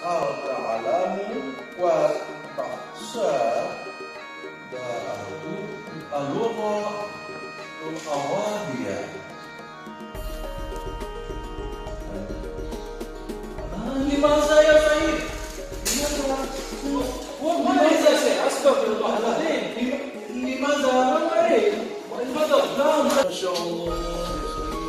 hal ta'alamu wa tahsa da'ahu al-lughatul arabiyah. لماذا يا سعيد؟ لماذا أستغفر الله العظيم؟ لماذا؟ لماذا؟ لا ما شاء الله يا سعيد.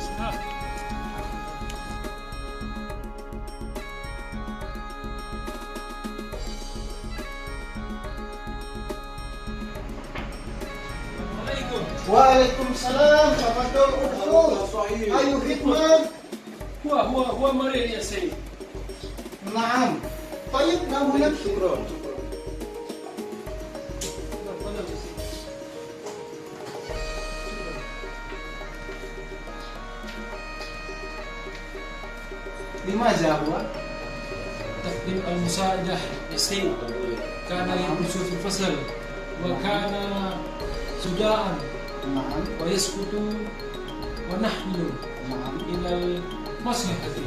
الله. Waalaikumsalam, tafadhol udkhul. Ayu khidmah. هو مريض يا سيد. نعم. طيب نعم هناك. شكرا. لماذا هو؟ تقديم المساعدة يا سيد. كان يدرس في الفصل وكان صداعا نعم. ويسكت ونحمل نعم. إلى المصلحة.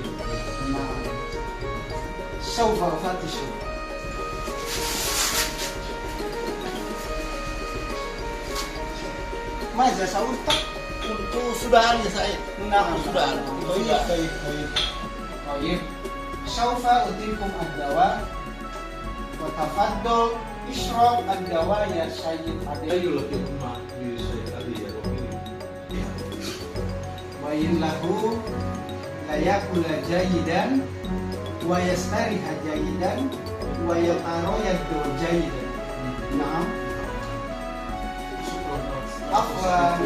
نعم. سوف أفتشه. ماذا سألت؟ Untuk sudahan ya Said. نعم. Sudahan. طيب طيب طيب. طيب. سوف أعطيكم الدواء وتفضل اشرب الدواء يا سيد عدي. أي الخدمة للشيخ علي الربيع؟ وإن له ليأكل جيدا ويستريح جيدا ويترويض جيدا. نعم. عفوا.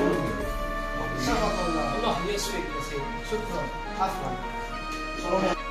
سبق الله. الله يسعدك يا سيد. شكرا. عفوا.